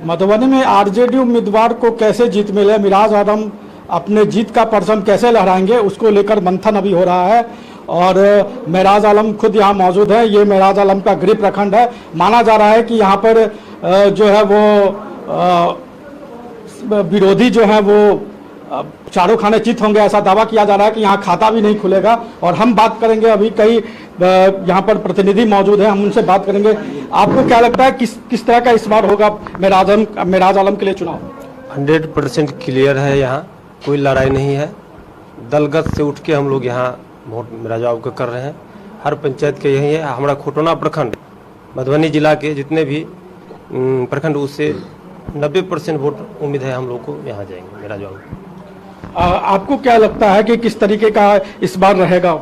मधुबनी में आरजेडी उम्मीदवार को कैसे जीत मिले, मिराज आलम अपने जीत का परचम कैसे लहराएंगे, उसको लेकर मंथन अभी हो रहा है। और मिराज आलम खुद यहाँ मौजूद है। ये मिराज आलम का गृह प्रखंड है। माना जा रहा है कि यहाँ पर जो है वो विरोधी जो है वो चारों खाने चित होंगे, ऐसा दावा किया जा रहा है कि यहाँ खाता भी नहीं खुलेगा। और हम बात करेंगे, अभी कई यहाँ पर प्रतिनिधि मौजूद हैं, हम उनसे बात करेंगे। आपको क्या लगता है किस तरह का इस बार होगा मिराज आलम के लिए चुनाव? 100% क्लियर है, यहाँ कोई लड़ाई नहीं है। दलगत से उठ के हम लोग यहाँ वोट मिराज आलम को कर रहे हैं। हर पंचायत के यही है। हमारा खोटोना प्रखंड मधुबनी जिला के जितने भी प्रखंड, उससे 90% वोट उम्मीद है हम लोग को यहाँ जाएंगे मिराज आलम। आपको क्या लगता है कि किस तरीके का इस बार रहेगा?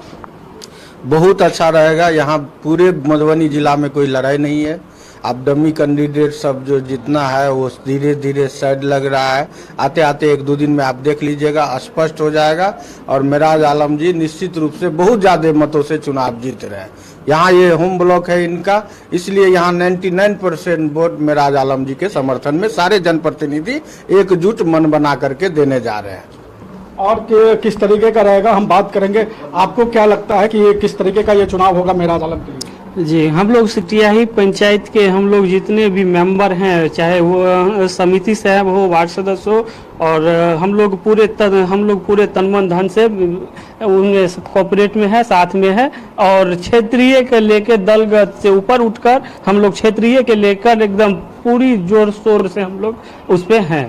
बहुत अच्छा रहेगा। यहाँ पूरे मधुबनी जिला में कोई लड़ाई नहीं है। अब डमी कैंडिडेट सब जो जितना है वो धीरे धीरे साइड लग रहा है। आते आते 1-2 दिन में आप देख लीजिएगा, स्पष्ट हो जाएगा। और मिराज आलम जी निश्चित रूप से बहुत ज़्यादा मतों से चुनाव जीत रहे हैं। यहाँ ये होम ब्लॉक है इनका, इसलिए यहाँ 99% वोट मिराज आलम जी के समर्थन में सारे जनप्रतिनिधि एकजुट मन बना करके देने जा रहे हैं। और किस तरीके का रहेगा हम बात करेंगे। आपको क्या लगता है कि ये किस तरीके का ये चुनाव होगा मिराज आलम के लिए? जी, हम लोग सिटियाही पंचायत के हम लोग जितने भी मेंबर हैं, चाहे वो समिति साहब हो, वार्ड सदस्य हो, और हम लोग पूरे तन मन धन से उनमें कोऑपरेट में है, साथ में है। और क्षेत्रीय के लेके दलगत से ऊपर उठकर हम लोग क्षेत्रीय के लेकर एकदम पूरी जोर शोर से हम लोग उस पे हैं।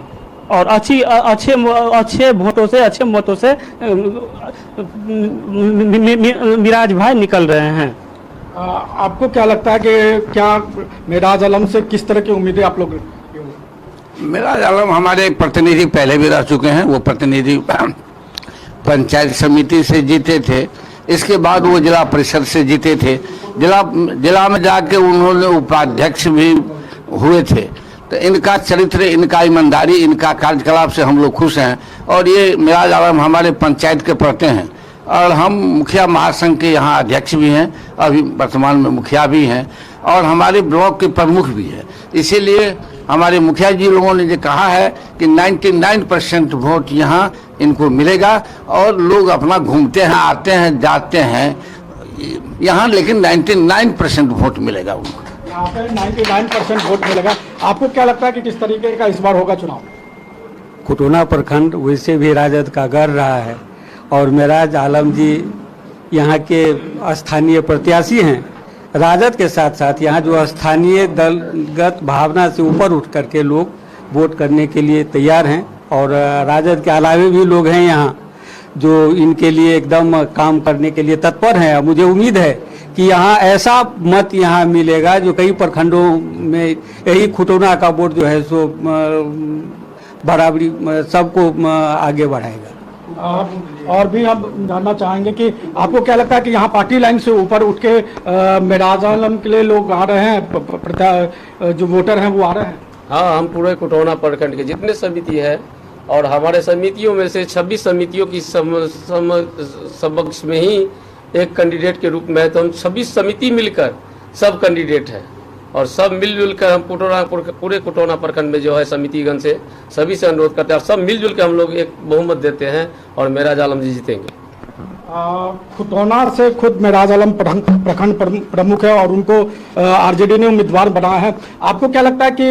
और अच्छे वोटों से, अच्छे मतों से मिराज भाई निकल रहे हैं। आपको क्या लगता है कि क्या मिराज आलम से किस तरह की उम्मीदें आप लोग? मिराज आलम हमारे प्रतिनिधि पहले भी रह चुके हैं। वो प्रतिनिधि पंचायत समिति से जीते थे, इसके बाद वो जिला परिषद से जीते थे। जिला में जाके उन्होंने उपाध्यक्ष भी हुए थे। तो इनका चरित्र, इनका ईमानदारी, इनका कार्यकलाप से हम लोग खुश हैं। और ये मिराज आलम हमारे पंचायत के प्रति हैं। और हम मुखिया महासंघ के यहाँ अध्यक्ष भी हैं, अभी वर्तमान में मुखिया भी हैं, और हमारे ब्लॉक के प्रमुख भी हैं। इसीलिए हमारे मुखिया जी लोगों ने जो कहा है कि 99% वोट यहाँ इनको मिलेगा। और लोग अपना घूमते हैं, आते हैं, जाते हैं यहाँ, लेकिन 99% वोट मिलेगा उनको। यहाँ पे 99% वोट मिलेगा। आपको क्या लगता है कि किस तरीके का इस बार होगा चुनाव? खोटोना प्रखंड वैसे भी राजद का गढ़ रहा है, और मिराज आलम जी यहाँ के स्थानीय प्रत्याशी हैं। राजद के साथ साथ यहाँ जो स्थानीय दलगत भावना से ऊपर उठ करके लोग वोट करने के लिए तैयार हैं। और राजद के अलावे भी लोग हैं यहाँ जो इनके लिए एकदम काम करने के लिए तत्पर हैं। मुझे उम्मीद है कि यहाँ ऐसा मत यहाँ मिलेगा जो कई प्रखंडों में यही खुटोना का वोट जो है सो बराबरी सबको आगे बढ़ाएगा। और भी हम जानना चाहेंगे कि आपको क्या लगता है कि यहाँ पार्टी लाइन से ऊपर उठ के मिराज आलम के लिए लोग आ रहे हैं, जो वोटर हैं वो आ रहे हैं? हाँ, हम पूरे खोटोना प्रखंड के जितने समिति है, और हमारे समितियों में से 26 समितियों की समक्ष में ही एक कैंडिडेट के रूप में है। तो हम 26 समिति मिलकर सब कैंडिडेट हैं, और सब मिलजुल कर हम पूरे खोटोना प्रखंड में जो है समितिगण से सभी से अनुरोध करते हैं, और सब मिलजुल कर हम लोग एक बहुमत देते हैं और मिराज आलम जी जीतेंगे। खोटोना से खुद मिराज आलम प्रखंड प्रमुख है और उनको आरजेडी ने उम्मीदवार बनाया है। आपको क्या लगता है कि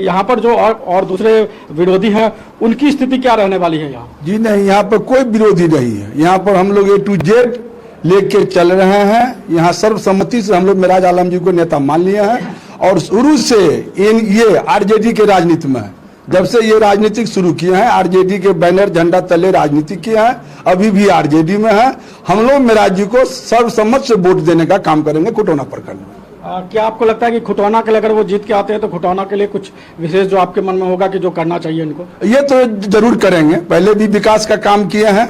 यहाँ पर जो और दूसरे विरोधी हैं उनकी स्थिति क्या रहने वाली है यहाँ? जी नहीं, यहाँ पर कोई विरोधी नहीं है। यहाँ पर हम लोग A to Z लेके चल रहे हैं। यहाँ सर्वसम्मति से हम लोग मिराज आलम जी को नेता मान लिए हैं, और शुरू से ये आरजेडी के राजनीति में है। जब से ये राजनीतिक शुरू किए हैं, आरजेडी के बैनर झंडा तले राजनीति किए हैं, अभी भी आरजेडी में है। हम लोग मिराज जी को सर्वसम्मत से वोट देने का काम करेंगे खोटोना प्रखंड में। क्या आपको लगता है कि खुटौना के लिए अगर वो जीत के आते हैं तो खुटौना के लिए कुछ विशेष जो आपके मन में होगा कि जो करना चाहिए इनको? ये तो जरूर करेंगे, पहले भी विकास का काम किए हैं,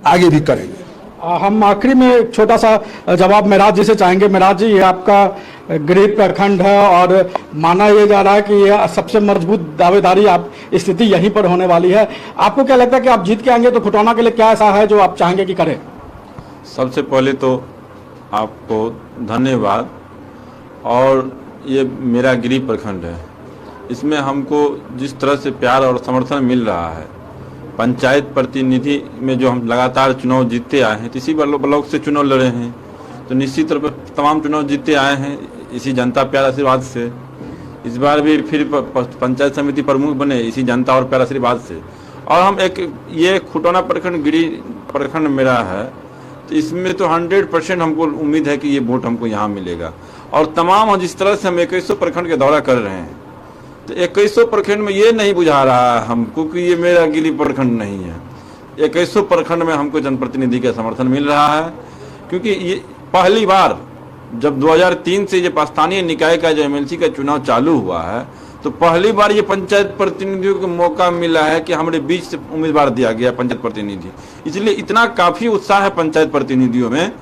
आगे भी करेंगे। हम आखिरी में एक छोटा सा जवाब मिराज जी से चाहेंगे। मिराज जी, ये आपका गृह प्रखंड है और माना ये जा रहा है कि ये सबसे मजबूत दावेदारी आप स्थिति यहीं पर होने वाली है। आपको क्या लगता है कि आप जीत के आएंगे तो खुटौना के लिए क्या ऐसा है जो आप चाहेंगे कि करें? सबसे पहले तो आपको धन्यवाद। और ये मेरा गृह प्रखंड है, इसमें हमको जिस तरह से प्यार और समर्थन मिल रहा है, पंचायत प्रतिनिधि में जो हम लगातार चुनाव जीतते आए हैं, इसी ब्लॉक से चुनाव लड़े हैं, तो निश्चित तौर पर तमाम चुनाव जीतते आए हैं इसी जनता प्यार आशीर्वाद से। इस बार भी फिर पंचायत समिति प्रमुख बने इसी जनता और प्यार आशीर्वाद से। और हम ये खुटौना प्रखंड गिरी प्रखंड मेरा है, तो इसमें तो 100% हमको उम्मीद है कि ये वोट हमको यहाँ मिलेगा। और तमाम जिस तरह से हम 2100 प्रखंड के दौरा कर रहे हैं, तो 2100 प्रखंड में ये नहीं बुझा रहा है हमको कि ये मेरा गिरी प्रखंड नहीं है। 2100 प्रखंड में हमको जनप्रतिनिधि का समर्थन मिल रहा है, क्योंकि ये पहली बार जब 2003 से ये स्थानीय निकाय का जो MLC का चुनाव चालू हुआ है, तो पहली बार ये पंचायत प्रतिनिधियों को मौका मिला है कि हमारे बीच से उम्मीदवार दिया गया पंचायत प्रतिनिधि। इसलिए इतना काफ़ी उत्साह है पंचायत प्रतिनिधियों में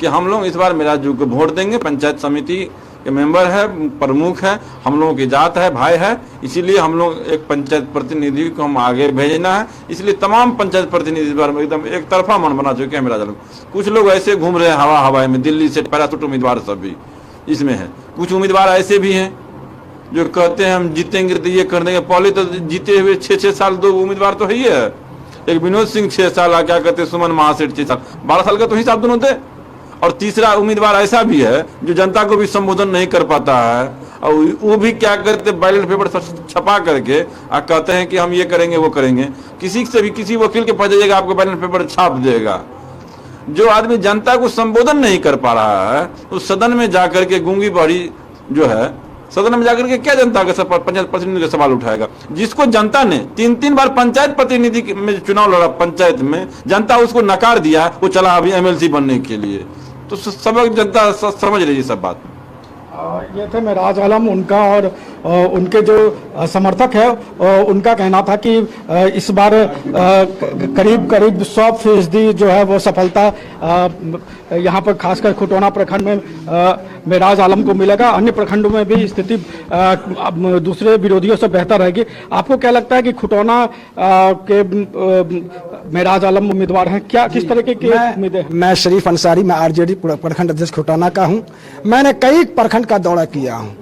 कि हम लोग इस बार मेरा जो को वोट देंगे। पंचायत समिति के मेंबर है, प्रमुख है, हम लोगों की जात है, भाई है, इसीलिए हम लोग एक पंचायत प्रतिनिधि को हम आगे भेजना है। इसलिए तमाम पंचायत प्रतिनिधि इस बार एकदम एक तरफा मन बना चुके हैं। मेरा जल कुछ लोग ऐसे घूम रहे हैं हवाई में, दिल्ली से पैराशूट उम्मीदवार सब भी इसमें है। कुछ उम्मीदवार ऐसे भी हैं जो कहते हैं हम जीतेंगे तो ये कर देंगे। पहले तो जीते हुए 6-6 साल 2 उम्मीदवार तो है ही है। एक विनोद सिंह 6 साल, क्या कहते हैं सुमन महासेठ 6 साल, 12 साल का तो हिसाब दोनों थे। और तीसरा उम्मीदवार ऐसा भी है जो जनता को भी संबोधन नहीं कर पाता है, और वो भी क्या करते बैलेट पेपर छपा करके कहते हैं कि हम ये करेंगे वो करेंगे। किसी से भी किसी वकील के पास जाइएगा आपको बैलेट पेपर छाप देगा। जो आदमी जनता को संबोधन नहीं कर पा रहा है, उस सदन में जाकर के गूंगी बहरी जो है, सदन में जाकर के क्या जनता का पंचायत प्रतिनिधि का सवाल उठाएगा? जिसको जनता ने 3-3 बार पंचायत प्रतिनिधि में चुनाव लड़ा, पंचायत में जनता उसको नकार दिया, वो चला अभी MLC बनने के लिए। तो सब जनता समझ रही है सब बात। ये थे मेराज आलम, उनका और उनके जो समर्थक है उनका कहना था कि इस बार करीब 100% जो है वो सफलता यहाँ पर खासकर खुटौना प्रखंड में मेराज आलम को मिलेगा। अन्य प्रखंडों में भी स्थिति दूसरे विरोधियों से बेहतर रहेगी। आपको क्या लगता है कि खुटौना के मेराज आलम उम्मीदवार हैं, क्या किस तरह के उम्मीदें? मैं शरीफ अंसारी, मैं RJD प्रखंड अध्यक्ष खुटौना का हूँ। मैंने कई प्रखंड का दौरा किया हूँ,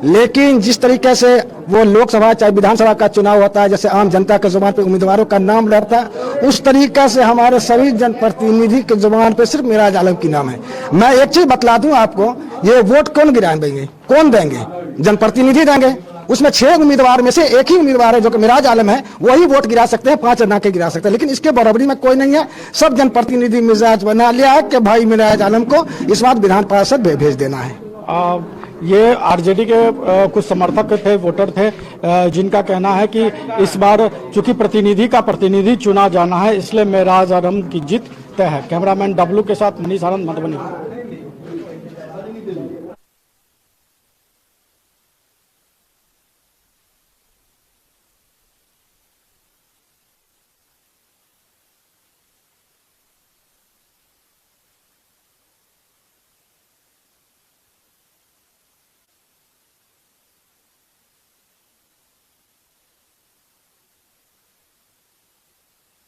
लेकिन जिस तरीके से वो लोकसभा चाहे विधानसभा का चुनाव होता है, जैसे आम जनता के जुबान पे उम्मीदवारों का नाम लड़ता है, उस तरीके से हमारे सभी जनप्रतिनिधि के जुबान पे सिर्फ मेराज आलम की नाम है। मैं एक चीज बतला दूं आपको, ये वोट कौन गिराएंगे, कौन देंगे? जनप्रतिनिधि देंगे। उसमें 6 उम्मीदवार में से एक ही उम्मीदवार है जो कि मेराज आलम है, वही वोट गिरा सकते हैं, 5 ना के गिरा सकते हैं, लेकिन इसके बराबरी में कोई नहीं है। सब जनप्रतिनिधि मिजाज बना लिया है कि भाई मेराज आलम को इस बार विधान पार्षद भेज देना है। ये RJD के कुछ समर्थक थे, वोटर थे, जिनका कहना है कि इस बार चूंकि प्रतिनिधि चुना जाना है, इसलिए मेराज आलम की जीत तय है। कैमरामैन W के साथ मनीष आनंद, मधुबनी।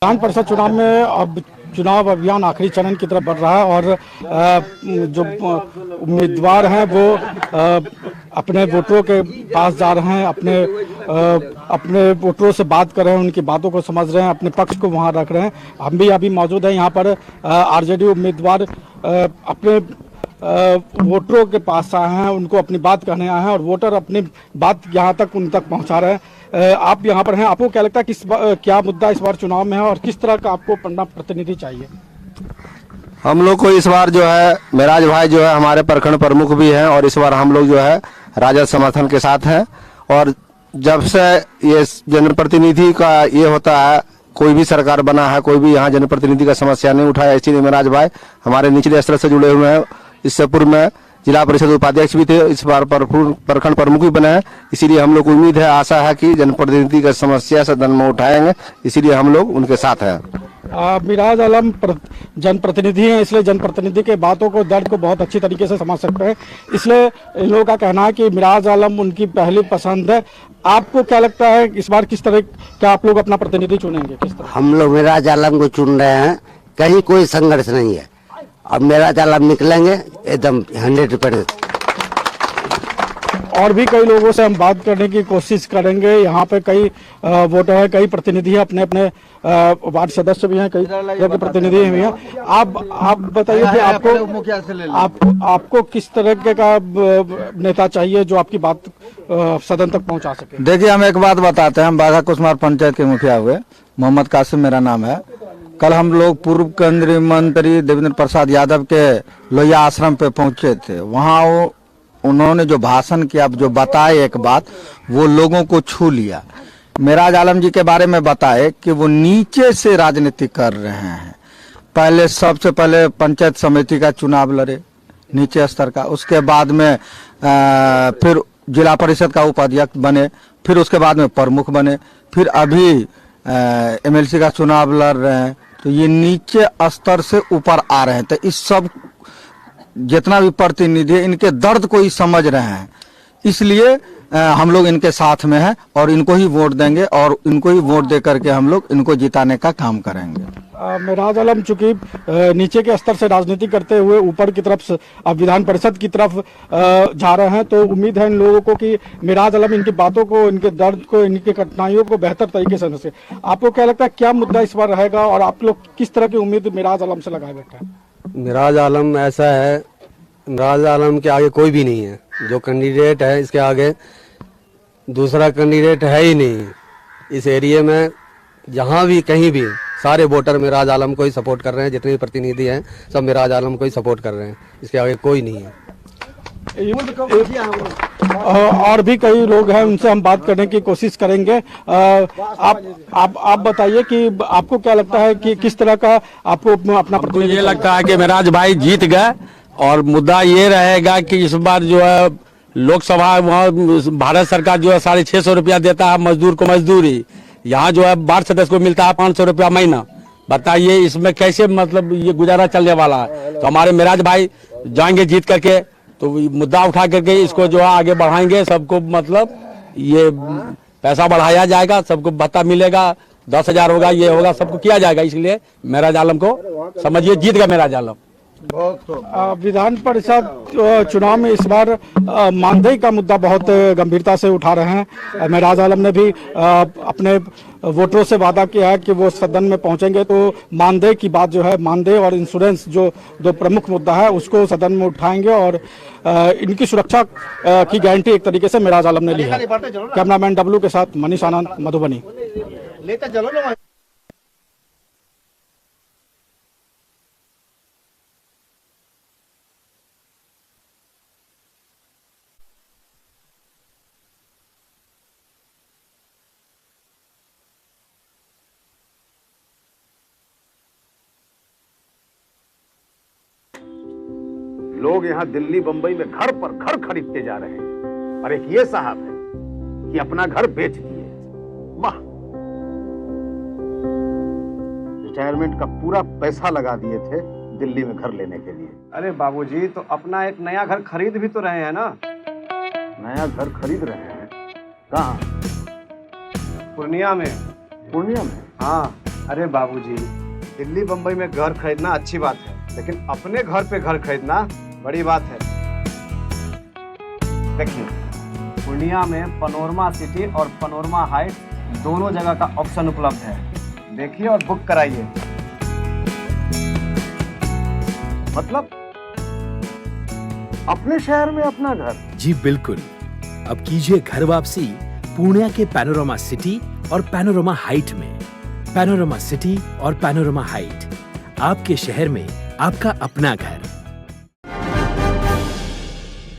विधान परिषद चुनाव में अब चुनाव अभियान आखिरी चरण की तरफ बढ़ रहा है और जो उम्मीदवार हैं वो अपने वोटरों के पास जा रहे हैं, अपने वोटरों से बात कर रहे हैं, उनकी बातों को समझ रहे हैं, अपने पक्ष को वहां रख रहे हैं। हम भी अभी मौजूद हैं यहाँ पर। RJD उम्मीदवार अपने वोटरों के पास आए हैं, उनको अपनी बात कहने आए हैं और वोटर अपनी बात यहाँ तक उन तक पहुँचा रहे हैं। आप यहाँ पर हैं, आपको क्या लगता है क्या मुद्दा इस बार चुनाव में है और किस तरह का आपको प्रतिनिधि चाहिए? हम लोग को इस बार जो है मेराज भाई जो है हमारे प्रखंड प्रमुख भी हैं, और इस बार हम लोग जो है राजद समर्थन के साथ हैं। और जब से ये जनप्रतिनिधि का ये होता है, कोई भी सरकार बना है, कोई भी यहाँ जनप्रतिनिधि का समस्या नहीं उठाया, इसीलिए मेराज भाई हमारे निचले स्तर से जुड़े हुए हैं। इससे पूर्व में जिला परिषद उपाध्यक्ष भी थे, इस बार प्रखंड प्रमुख भी बने हैं। इसीलिए हम लोग को उम्मीद है, आशा है कि जनप्रतिनिधि का समस्या सदन में उठाएंगे, इसीलिए हम लोग उनके साथ हैं। मेराज आलम जनप्रतिनिधि हैं, इसलिए जनप्रतिनिधि के बातों को, दर्द को बहुत अच्छी तरीके से समझ सकते हैं, इसलिए इन लोगों का कहना है कि मेराज आलम उनकी पहली पसंद है। आपको क्या लगता है इस बार किस तरह क्या आप लोग अपना प्रतिनिधि चुनेंगे, किस तरह? हम लोग मेराज आलम को चुन रहे हैं, कहीं कोई संघर्ष नहीं है। अब मेराज आलम निकलेंगे एकदम 100%। और भी कई लोगों से हम बात करने की कोशिश करेंगे। यहाँ पे कई वोटर हैं, कई प्रतिनिधि हैं, अपने अपने वार्ड सदस्य भी हैं, कई तरह के प्रतिनिधि भी हैं। आप बताइए कि आपको किस तरह का नेता चाहिए जो आपकी बात सदन तक पहुंचा सके। देखिए, हम एक बात बताते हैं। हम बाघा कुसमार पंचायत के मुखिया हुए, मोहम्मद कासिम मेरा नाम है। कल हम लोग पूर्व केंद्रीय मंत्री देवेंद्र प्रसाद यादव के लोहिया आश्रम पे पहुंचे थे। वहाँ उन्होंने जो भाषण किया, जो बताए एक बात, वो लोगों को छू लिया। मेराज आलम जी के बारे में बताए कि वो नीचे से राजनीति कर रहे हैं। पहले सबसे पहले पंचायत समिति का चुनाव लड़े, नीचे स्तर का, उसके बाद में फिर जिला परिषद का उपाध्यक्ष बने, फिर उसके बाद में प्रमुख बने, फिर अभी एमएलसी का चुनाव लड़ रहे हैं। तो ये नीचे स्तर से ऊपर आ रहे हैं। तो इस सब जितना भी प्रतिनिधि है, इनके दर्द को ही समझ रहे हैं। इसलिए हम लोग इनके साथ में हैं और इनको ही वोट देंगे और इनको ही वोट दे करके हम लोग इनको जिताने का काम करेंगे। मेराज आलम चूंकि नीचे के स्तर से राजनीति करते हुए ऊपर की तरफ अब विधान परिषद की तरफ जा रहे हैं, तो उम्मीद है इन लोगों को कि मेराज आलम इनकी बातों को, इनके दर्द को, इनकी कठिनाइयों को बेहतर तरीके से समझे। आपको क्या लगता है क्या मुद्दा इस बार रहेगा और आप लोग किस तरह की उम्मीद मेराज आलम से लगाए बैठे हैं? मेराज आलम ऐसा है, मेराज आलम के आगे कोई भी नहीं है। जो कैंडिडेट है, इसके आगे दूसरा कैंडिडेट है ही नहीं। इस एरिया में जहाँ भी कहीं भी सारे वोटर मेराज आलम को ही सपोर्ट कर रहे हैं। जितने भी प्रतिनिधि हैं सब मेराज आलम को ही सपोर्ट कर रहे हैं। इसके आगे कोई नहीं है। और भी कई लोग हैं, उनसे हम बात करने की कोशिश करेंगे। आप बताइए कि आपको क्या लगता है कि किस तरह का आपको अपना ये लगता है कि मेराज भाई जीत गए और मुद्दा ये रहेगा कि इस बार जो है लोकसभा भारत सरकार जो है 650 रुपया देता है मजदूर को मजदूरी, यहाँ जो है वार्ड सदस्य को मिलता है 500 रुपया महीना। बताइए इसमें कैसे मतलब ये गुजारा चलने वाला है। तो हमारे मेराज भाई जाएंगे जीत करके, तो मुद्दा उठा करके इसको जो है आगे बढ़ाएंगे। सबको मतलब ये पैसा बढ़ाया जाएगा, सबको भत्ता मिलेगा, 10,000 होगा, ये होगा, सबको किया जाएगा। इसलिए मेराज आलम को समझिए जीत गया मेराज आलम। विधान परिषद चुनाव में इस बार मानदेय का मुद्दा बहुत गंभीरता से उठा रहे हैं। मेराज आलम ने भी अपने वोटरों से वादा किया है कि वो सदन में पहुंचेंगे तो मानदेय की बात जो है, मानदेय और इंश्योरेंस जो दो प्रमुख मुद्दा है, उसको सदन में उठाएंगे और इनकी सुरक्षा की गारंटी एक तरीके से मेराज आलम ने ली है। कैमरामैन डब्लू के साथ मनीष आनंद, मधुबनी। लोग यहाँ दिल्ली बंबई में घर पर घर खरीदते जा रहे हैं और एक ये साहब है कि अपना घर बेच दिए। वाह, रिटायरमेंट का पूरा पैसा लगा दिए थे दिल्ली में घर लेने के लिए। अरे बाबूजी, तो अपना एक नया घर खरीद भी तो रहे हैं ना। नया घर खरीद रहे हैं? कहाँ? पूर्णिया में। पूर्णिया में? हाँ। अरे बाबूजी, दिल्ली बंबई में घर खरीदना अच्छी बात है, लेकिन अपने घर पे घर खरीदना बड़ी बात है। देखिए, पूर्णिया में पनोरमा सिटी और पनोरमा हाइट दोनों जगह का ऑप्शन उपलब्ध है। देखिए और बुक कराइए। मतलब अपने शहर में अपना घर? जी बिल्कुल। अब कीजिए घर वापसी पूर्णिया के पैनोरमा सिटी और पैनोरमा हाइट में। पैनोरमा सिटी और पैनोरमा हाइट, आपके शहर में आपका अपना घर।